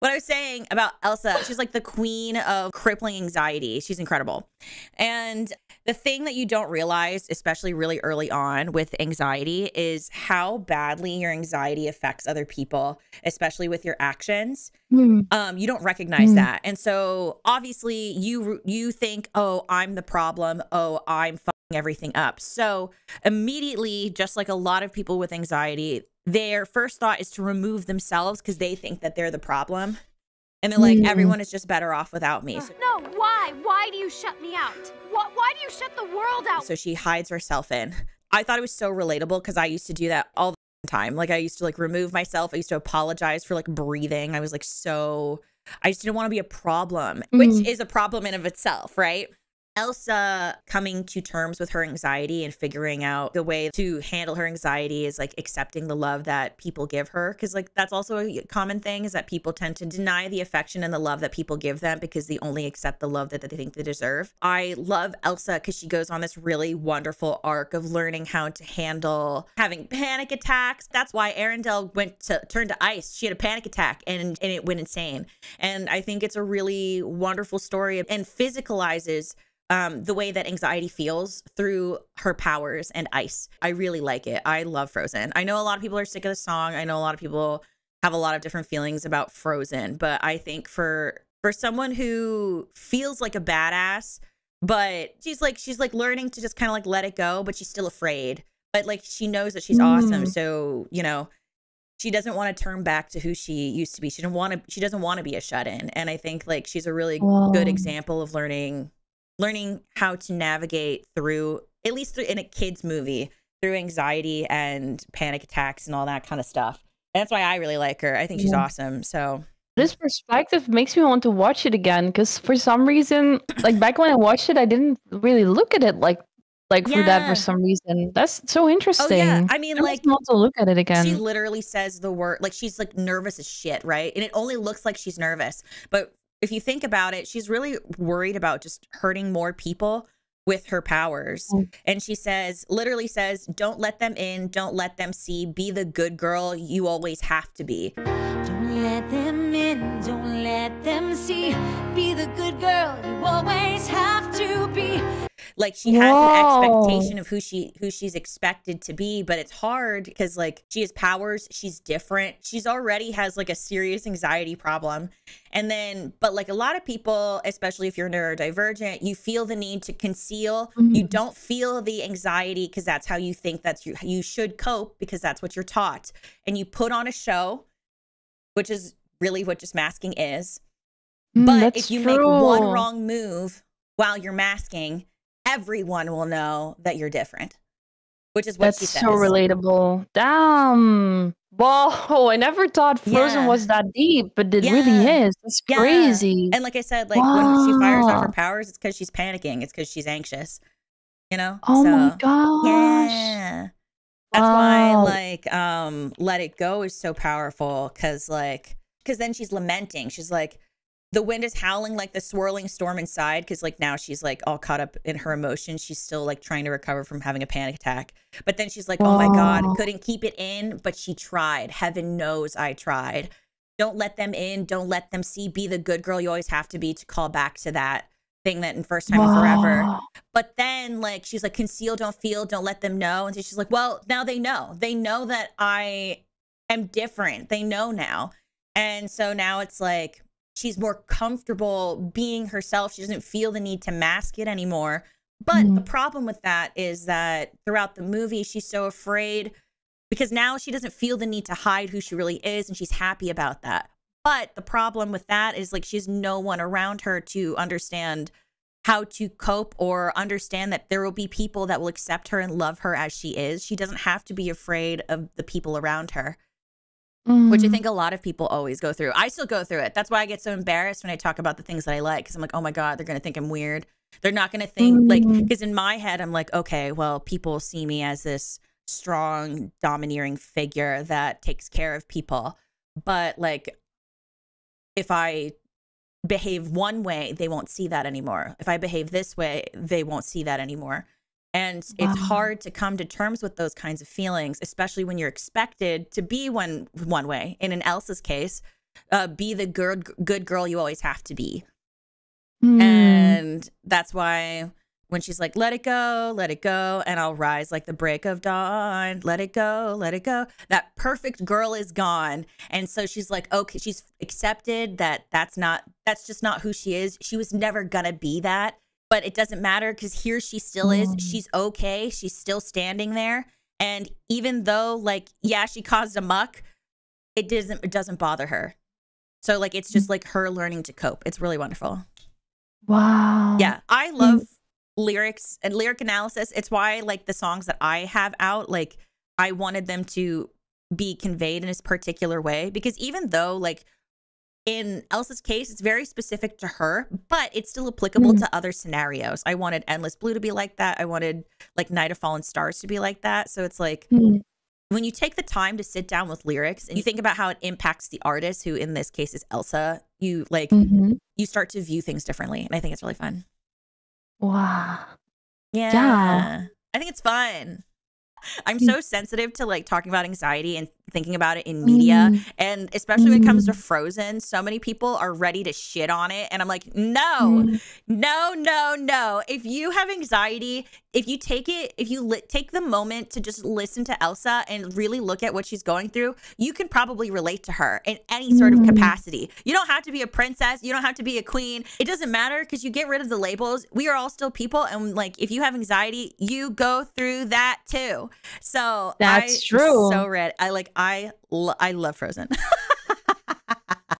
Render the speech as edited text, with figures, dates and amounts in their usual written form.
what I was saying about Elsa, she's like the queen of crippling anxiety. She's incredible. And the thing that you don't realize, especially really early on with anxiety, is how badly your anxiety affects other people, especially with your actions. Mm. You don't recognize that. And so obviously you think, oh, I'm the problem. Oh, I'm fucking everything up. So immediately, just like a lot of people with anxiety, their first thought is to remove themselves because they think that they're the problem. And they're like, everyone is just better off without me. So, no, why? Why do you shut me out? Why do you shut the world out? so she hides herself in. I thought it was so relatable because I used to do that all the time. Like I used to like remove myself. I used to apologize for like breathing. I was like I just didn't want to be a problem, which is a problem in of itself, right? Elsa coming to terms with her anxiety and figuring out the way to handle her anxiety is like accepting the love that people give her. Cause like that's also a common thing, is that people tend to deny the affection and the love that people give them because they only accept the love that they think they deserve. I love Elsa because she goes on this really wonderful arc of learning how to handle having panic attacks. That's why Arendelle turned to ice. She had a panic attack and it went insane. And I think it's a really wonderful story and physicalizes the way that anxiety feels through her powers and ice. I really like it. I love Frozen. I know a lot of people are sick of the song. I know a lot of people have a lot of different feelings about Frozen, but I think for someone who feels like a badass, but she's like learning to just kind of like let it go, but she's still afraid. But like she knows that she's awesome. So, you know, she doesn't want to turn back to who she used to be. She doesn't want to be a shut-in. And I think like she's a really good example of learning how to navigate through, at least in a kid's movie, through anxiety and panic attacks and all that kind of stuff. And that's why I really like her. I think she's awesome. So this perspective makes me want to watch it again, because for some reason, like back when I watched it, I didn't really look at it like for that for some reason. That's so interesting. Oh yeah, I mean, like, I want to look at it again. She literally says the word, like she's like nervous as shit, right? And it only looks like she's nervous, but if you think about it, she's really worried about just hurting more people with her powers. And she literally says, don't let them in, don't let them see, be the good girl you always have to be. Don't let them in, don't let them see, be the good girl you always have to be. Like she has an expectation of who she's expected to be, but it's hard because like she has powers, she's different. She's already has like a serious anxiety problem. And then, but like a lot of people, especially if you're neurodivergent, you feel the need to conceal. You don't feel the anxiety because that's how you think you should cope, because that's what you're taught. And you put on a show, which is really what just masking is. But if you make one wrong move while you're masking, everyone will know that you're different, which is what she says. That's so relatable. Damn. Whoa, I never thought Frozen was that deep, but it really is. That's crazy. And like I said, like when she fires off her powers, it's because she's panicking. It's because she's anxious, you know? Oh my gosh. Yeah. That's why like Let It Go is so powerful, because then she's lamenting. She's like, the wind is howling like the swirling storm inside, because like now she's like all caught up in her emotions. She's still like trying to recover from having a panic attack. But then she's like, oh my God, couldn't keep it in, but she tried. Heaven knows I tried. Don't let them in. Don't let them see. Be the good girl you always have to be, to call back to that thing that in First Time and Forever. But then like she's like, conceal, don't feel, don't let them know. And so she's like, well, now they know. They know that I am different. They know now. And so now it's like, she's more comfortable being herself. She doesn't feel the need to mask it anymore. But the problem with that is that throughout the movie, she's so afraid, because now she doesn't feel the need to hide who she really is, and she's happy about that. But the problem with that is like she has no one around her to understand how to cope, or understand that there will be people that will accept her and love her as she is. She doesn't have to be afraid of the people around her. Which I think a lot of people always go through. I still go through it. That's why I get so embarrassed when I talk about the things that I like, because I'm like, oh my God, they're going to think I'm weird. They're not going to think like, because in my head, I'm like, okay, well, people see me as this strong, domineering figure that takes care of people. But like, if I behave one way, they won't see that anymore. If I behave this way, they won't see that anymore. And it's hard to come to terms with those kinds of feelings, especially when you're expected to be one way. And in Elsa's case, be the good girl you always have to be. Hmm. And that's why when she's like, let it go, and I'll rise like the break of dawn, let it go, that perfect girl is gone. And so she's like, okay, she's accepted that that's just not who she is. She was never gonna be that, but it doesn't matter because here she still is. She's okay. She's still standing there. And even though, like, yeah, she caused a muck, it doesn't bother her. So like, it's just like her learning to cope. It's really wonderful. Wow. Yeah, I love lyrics and lyric analysis. It's why like the songs that I have out, like I wanted them to be conveyed in this particular way, because even though like in Elsa's case, it's very specific to her, but it's still applicable to other scenarios. I wanted Endless Blue to be like that. I wanted like Night of Fallen Stars to be like that. So it's like when you take the time to sit down with lyrics and you think about how it impacts the artist, who in this case is Elsa, you like you start to view things differently. And I think it's really fun. Wow. Yeah. I think it's fun. I'm so sensitive to like talking about anxiety and thinking about it in media. And especially when it comes to Frozen, so many people are ready to shit on it. And I'm like, no. If you have anxiety, if you take the moment to just listen to Elsa and really look at what she's going through, you can probably relate to her in any sort of capacity. You don't have to be a princess. You don't have to be a queen. It doesn't matter, because you get rid of the labels. We are all still people. And like, if you have anxiety, you go through that too. So that's true. So red. I love Frozen.